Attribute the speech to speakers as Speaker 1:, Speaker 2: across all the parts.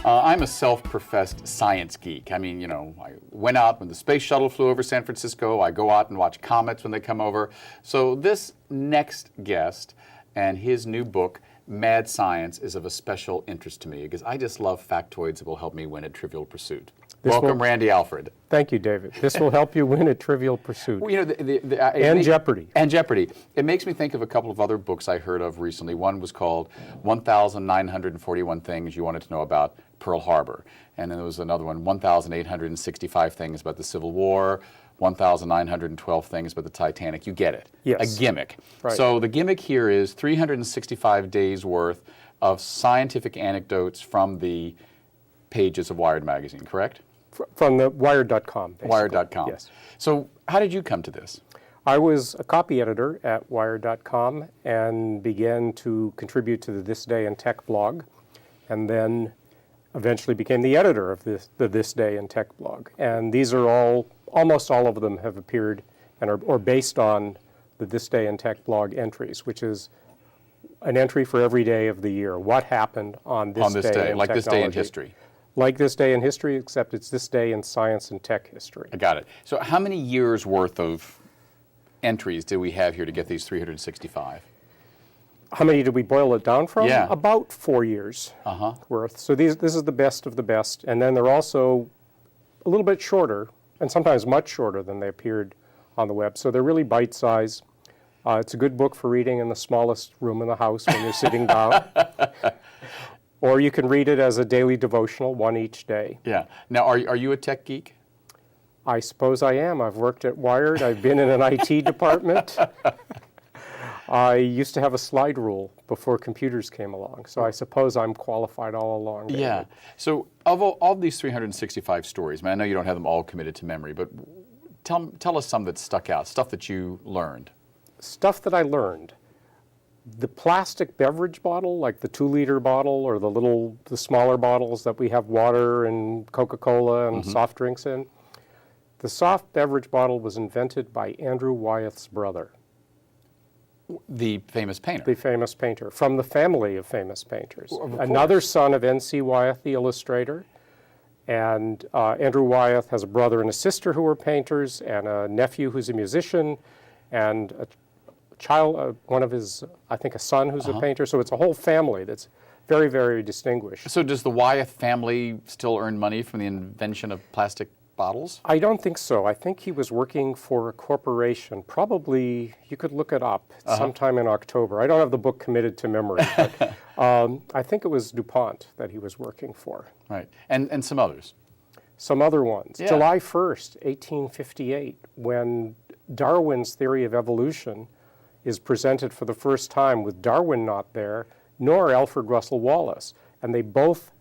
Speaker 1: I'm a self-professed science geek. I mean, you know, I went out when the space shuttle flew over San Francisco. I go out and watch comets when they come over. So this next guest and his new book, Mad Science, is of a special interest to me because I just love factoids that will help me win at Trivial Pursuit. Welcome, Randy Alfred.
Speaker 2: Thank you, David. This will help you win at Trivial Pursuit.
Speaker 1: Well, you know,
Speaker 2: and Jeopardy.
Speaker 1: And Jeopardy. It makes me think of a couple of other books I heard of recently. One was called 1,941 Things You Wanted to Know About Pearl Harbor. And then there was another one, 1,865 Things About the Civil War, 1,912 Things About the Titanic. You get it.
Speaker 2: Yes.
Speaker 1: A gimmick.
Speaker 2: Right.
Speaker 1: So the gimmick here is 365 days worth of scientific anecdotes from the pages of Wired magazine, correct?
Speaker 2: From the Wired.com.
Speaker 1: Wired.com.
Speaker 2: Yes.
Speaker 1: So how did you come to this?
Speaker 2: I was a copy editor at Wired.com and began to contribute to the This Day in Tech blog, and then eventually became the editor of the This Day in Tech blog. And these are almost all of them have appeared and are based on the This Day in Tech blog entries, which is an entry for every day of the year. What happened on this day in
Speaker 1: like
Speaker 2: technology.
Speaker 1: this day in history.
Speaker 2: Like this day in history, except it's this day in science and tech history.
Speaker 1: I got it. So how many years worth of entries do we have here to get these 365?
Speaker 2: How many did we boil it down from?
Speaker 1: Yeah.
Speaker 2: About 4 years worth. So this is the best of the best. And then they're also a little bit shorter, and sometimes much shorter than they appeared on the web. So they're really bite-sized. It's a good book for reading in the smallest room in the house when you're sitting down. Or you can read it as a daily devotional, one each day.
Speaker 1: Yeah. Now, are you a tech geek?
Speaker 2: I suppose I am. I've worked at Wired. I've been in an IT department. I used to have a slide rule before computers came along, so I suppose I'm qualified all along. David.
Speaker 1: Yeah. So of all these 365 stories, I know you don't have them all committed to memory, but tell us some that stuck out, stuff that you learned. Stuff
Speaker 2: that I learned. The plastic beverage bottle, like the 2-liter bottle or the smaller bottles that we have water and Coca-Cola and soft drinks in, the soft beverage bottle was invented by Andrew Wyeth's brother.
Speaker 1: The famous painter.
Speaker 2: The famous painter, from the family of famous painters. Another son of N.C. Wyeth, the illustrator. And Andrew Wyeth has a brother and a sister who are painters, and a nephew who's a musician, and a child, one of his, I think a son who's a painter. So it's a whole family that's very, very distinguished.
Speaker 1: So does the Wyeth family still earn money from the invention of plastic bottles?
Speaker 2: I don't think so. I think he was working for a corporation. Probably, you could look it up sometime in October. I don't have the book committed to memory, but I think it was DuPont that he was working for.
Speaker 1: Right. And some others?
Speaker 2: Some other ones.
Speaker 1: Yeah.
Speaker 2: July 1st, 1858, when Darwin's theory of evolution is presented for the first time with Darwin not there, nor Alfred Russel Wallace. And they both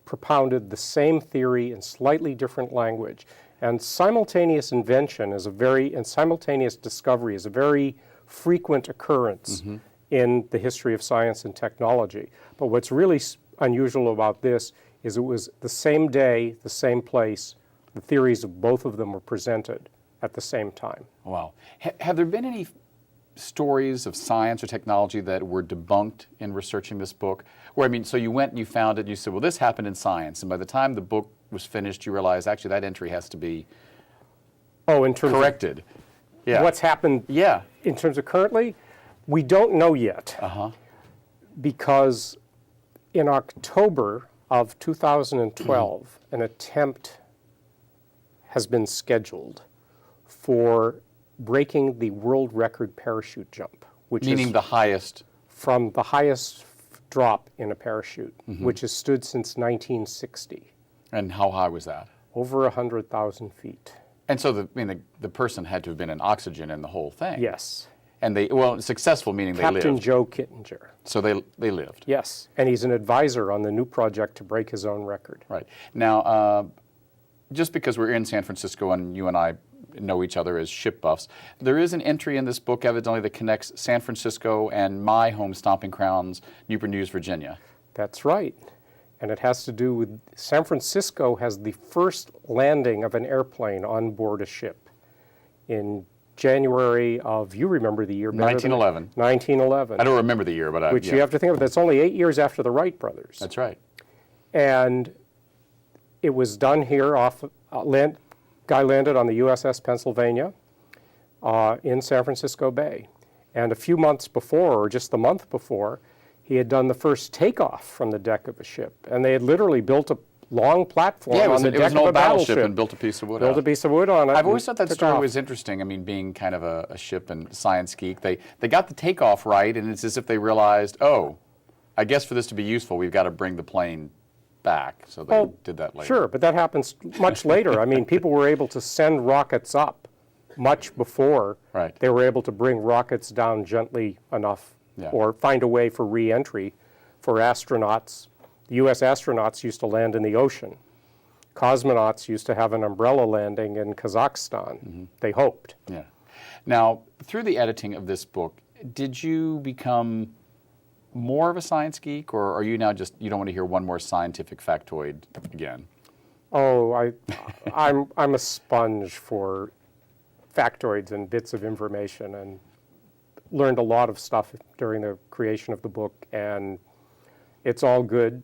Speaker 2: propounded the same theory in slightly different language. And simultaneous invention and simultaneous discovery is a very frequent occurrence in the history of science and technology. But what's really unusual about this is it was the same day, the same place, the theories of both of them were presented at the same time.
Speaker 1: Wow. Have there been any stories of science or technology that were debunked in researching this book? Where, so you went and you found it and you said, well, this happened in science. And by the time the book was finished, you realized, actually, that entry has to be corrected.
Speaker 2: What's happened in terms of currently? We don't know yet. Because in October of 2012, an attempt has been scheduled for breaking the world record parachute jump, which
Speaker 1: meaning
Speaker 2: is
Speaker 1: the highest
Speaker 2: from the highest drop in a parachute, which has stood since 1960.
Speaker 1: And how high was that?
Speaker 2: Over 100,000 feet.
Speaker 1: And so the person had to have been in oxygen in the whole thing.
Speaker 2: Yes.
Speaker 1: And successful meaning
Speaker 2: Captain
Speaker 1: they lived.
Speaker 2: Joe Kittinger.
Speaker 1: So they lived.
Speaker 2: Yes, and he's an advisor on the new project to break his own record.
Speaker 1: Right. Now, just because we're in San Francisco and you and I know each other as ship buffs, there is an entry in this book evidently that connects San Francisco and my home stomping grounds, Newport News, Virginia.
Speaker 2: That's right. And it has to do with San Francisco has the first landing of an airplane on board a ship in January of, you remember the year better than
Speaker 1: 1911.
Speaker 2: 1911.
Speaker 1: I don't remember the year, but
Speaker 2: Which
Speaker 1: yeah.
Speaker 2: you have to think of, that's only 8 years after the Wright brothers.
Speaker 1: That's right.
Speaker 2: And it was done here guy landed on the USS Pennsylvania in San Francisco Bay. And a few months before, or just the month before, he had done the first takeoff from the deck of a ship. And they had literally built a long platform on the deck of a battleship.
Speaker 1: It was an old battleship and built a piece of wood
Speaker 2: Built
Speaker 1: out.
Speaker 2: a piece of wood on it.
Speaker 1: I've always thought that story was interesting. I mean, being kind of a ship and science geek, they got the takeoff right, and it's as if they realized, oh, I guess for this to be useful, we've got to bring the plane back. So they did that later.
Speaker 2: Sure, but that happens much later. I mean, people were able to send rockets up much before they were able to bring rockets down gently enough or find a way for re-entry for astronauts. The U.S. astronauts used to land in the ocean. Cosmonauts used to have an umbrella landing in Kazakhstan, they hoped.
Speaker 1: Yeah. Now, through the editing of this book, did you become more of a science geek, or are you now just, you don't want to hear one more scientific factoid again?
Speaker 2: Oh, I'm a sponge for factoids and bits of information, and learned a lot of stuff during the creation of the book, and it's all good.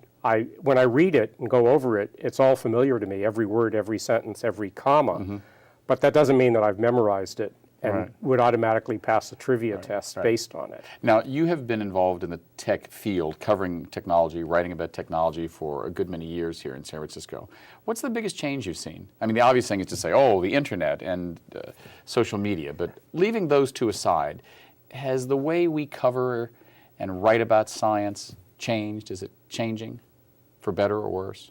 Speaker 2: When I read it and go over it, it's all familiar to me, every word, every sentence, every comma, but that doesn't mean that I've memorized it and would automatically pass the trivia test based on it.
Speaker 1: Now, you have been involved in the tech field, covering technology, writing about technology for a good many years here in San Francisco. What's the biggest change you've seen? I mean, the obvious thing is to say, oh, the internet and social media, but leaving those two aside, has the way we cover and write about science changed? Is it changing for better or worse?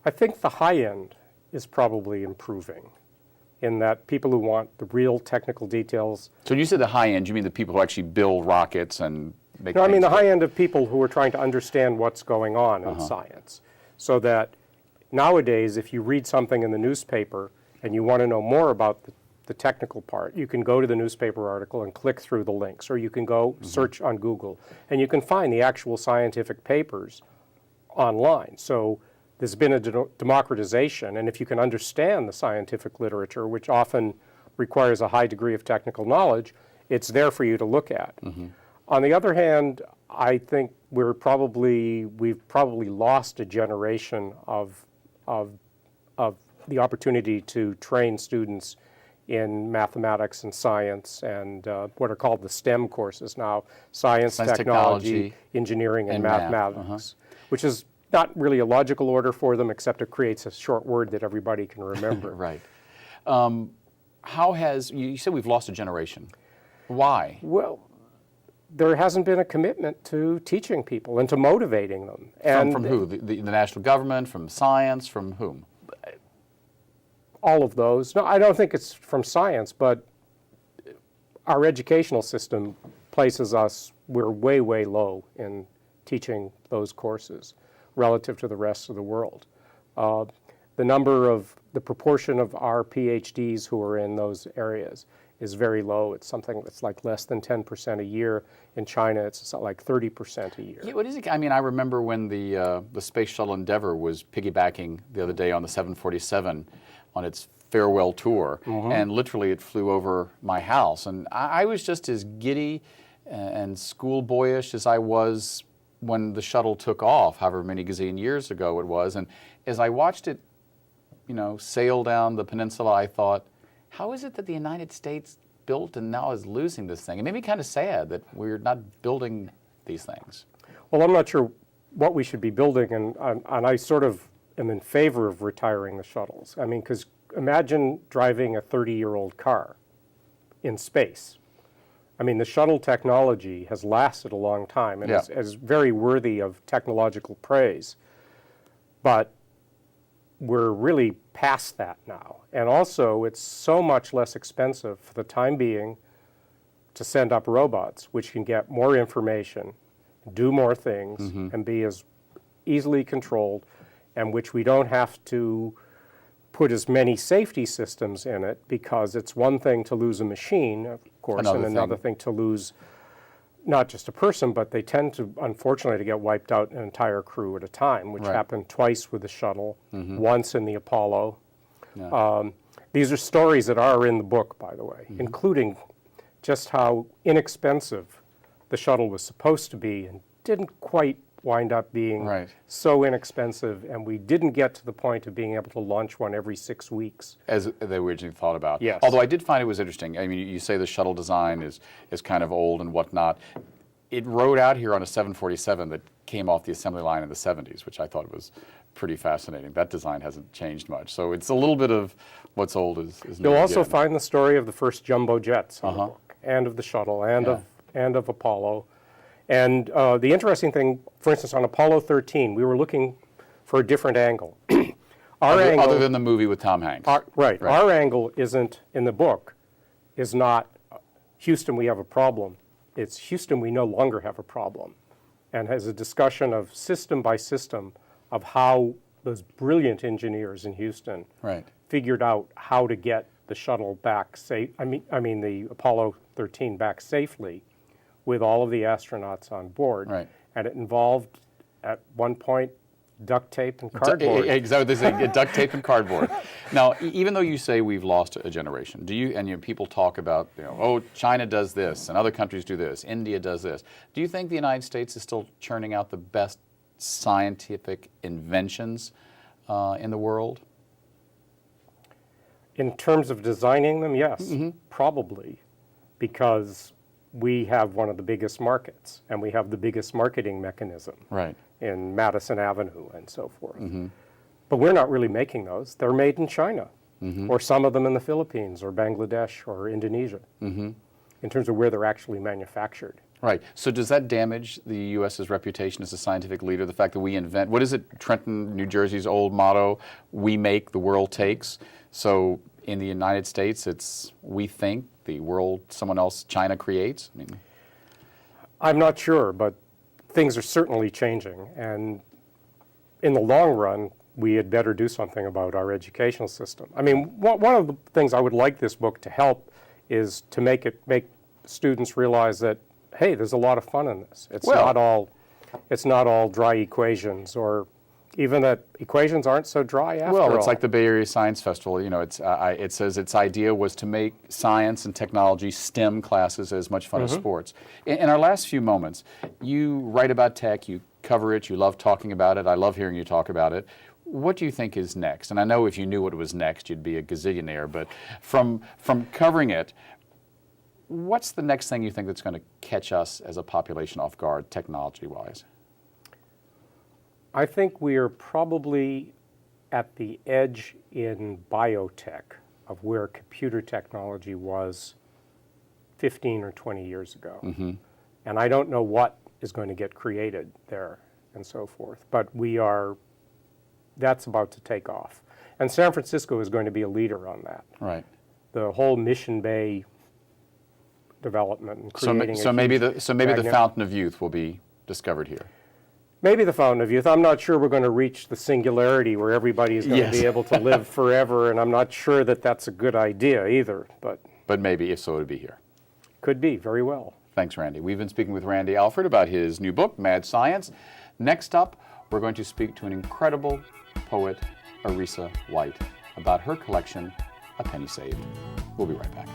Speaker 2: I think the high end is probably improving, in that people who want the real technical details.
Speaker 1: So when you say the high end, you mean the people who actually build rockets and make
Speaker 2: No, I mean the
Speaker 1: things
Speaker 2: high end of people who are trying to understand what's going on in science. So that nowadays, if you read something in the newspaper and you want to know more about the technical part, you can go to the newspaper article and click through the links, or you can go search on Google, and you can find the actual scientific papers online. So there's been a democratization, and if you can understand the scientific literature, which often requires a high degree of technical knowledge, it's there for you to look at. On the other hand, I think we've probably lost a generation of the opportunity to train students in mathematics and science and what are called the STEM courses now, science, technology, engineering, and mathematics, which is not really a logical order for them, except it creates a short word that everybody can remember.
Speaker 1: Right. How has, you said we've lost a generation. Why?
Speaker 2: Well, there hasn't been a commitment to teaching people and to motivating them. And
Speaker 1: From who? The national government, from science, from whom?
Speaker 2: all of those. No, I don't think it's from science, but our educational system places us, we're way, way low in teaching those courses relative to the rest of the world. The proportion of our PhDs who are in those areas is very low. It's something that's like less than 10% a year. In China, it's like 30% a year.
Speaker 1: Yeah, what is it? I mean, I remember when the Space Shuttle Endeavour was piggybacking the other day on the 747 on its farewell tour, and literally it flew over my house. And I was just as giddy and schoolboyish as I was when the shuttle took off, however many gazillion years ago it was. And as I watched it, sail down the peninsula, I thought, how is it that the United States built and now is losing this thing? It made me kind of sad that we're not building these things.
Speaker 2: Well, I'm not sure what we should be building, and I sort of am in favor of retiring the shuttles. I mean, because imagine driving a 30-year-old car in space. I mean, the shuttle technology has lasted a long time and is very worthy of technological praise. But we're really past that now. And also, it's so much less expensive for the time being to send up robots, which can get more information, do more things, and be as easily controlled, and which we don't have to put as many safety systems in it, because it's one thing to lose a machine, of course, and another thing to lose not just a person, but they tend to, unfortunately, to get wiped out an entire crew at a time, which happened twice with the shuttle, once in the Apollo. These are stories that are in the book, by the way, including just how inexpensive the shuttle was supposed to be and didn't quite wind up being so inexpensive, and we didn't get to the point of being able to launch one every 6 weeks.
Speaker 1: As they originally thought about.
Speaker 2: Yes.
Speaker 1: Although I did find it was interesting. I mean, you say the shuttle design is kind of old and whatnot. It rode out here on a 747 that came off the assembly line in the 70s, which I thought was pretty fascinating. That design hasn't changed much. So it's a little bit of what's old is new.
Speaker 2: You'll also
Speaker 1: again.
Speaker 2: find the story of the first jumbo jets in the book, and of the shuttle, and of Apollo. And the interesting thing, for instance, on Apollo 13, we were looking for a different angle.
Speaker 1: Other than the movie with Tom Hanks.
Speaker 2: Our angle isn't, in the book, is not, Houston, we have a problem. It's Houston, we no longer have a problem. And has a discussion of system by system of how those brilliant engineers in Houston figured out how to get the shuttle back safe. I mean the Apollo 13 back safely, with all of the astronauts on board. And it involved, at one point, duct tape and cardboard.
Speaker 1: Exactly, there's duct tape and cardboard. Now, even though you say we've lost a generation, do you, and people talk about, oh, China does this, and other countries do this, India does this. Do you think the United States is still churning out the best scientific inventions in the world?
Speaker 2: In terms of designing them, yes, probably, because we have one of the biggest markets, and we have the biggest marketing mechanism in Madison Avenue and so forth. But we're not really making those. They're made in China, or some of them in the Philippines, or Bangladesh, or Indonesia, in terms of where they're actually manufactured.
Speaker 1: Right. So does that damage the U.S.'s reputation as a scientific leader, the fact that we invent, what is it, Trenton, New Jersey's old motto, we make, the world takes? So in the United States, it's we think, the world, someone else, China creates? I mean,
Speaker 2: I'm not sure, but things are certainly changing. And in the long run, we had better do something about our educational system. I mean, one of the things I would like this book to help is to make students realize that, hey, there's a lot of fun in this. It's not all dry equations, or even that equations aren't so dry after all.
Speaker 1: Well, it's like the Bay Area Science Festival. It says its idea was to make science and technology STEM classes as much fun as sports. In our last few moments, you write about tech, you cover it, you love talking about it. I love hearing you talk about it. What do you think is next? And I know if you knew what was next, you'd be a gazillionaire. But from covering it, what's the next thing you think that's going to catch us as a population off guard, technology-wise?
Speaker 2: I think we are probably at the edge in biotech of where computer technology was 15 or 20 years ago. And I don't know what is going to get created there and so forth, but that's about to take off. And San Francisco is going to be a leader on that. The whole Mission Bay development and creating
Speaker 1: so maybe the fountain of youth will be discovered here.
Speaker 2: Maybe the fountain of youth. I'm not sure we're going to reach the singularity where everybody is going to be able to live forever, and I'm not sure that that's a good idea either. But
Speaker 1: maybe, if so, it would be here.
Speaker 2: Could be, very well.
Speaker 1: Thanks, Randy. We've been speaking with Randy Alfred about his new book, Mad Science. Next up, we're going to speak to an incredible poet, Arisa White, about her collection, A Penny Saved. We'll be right back.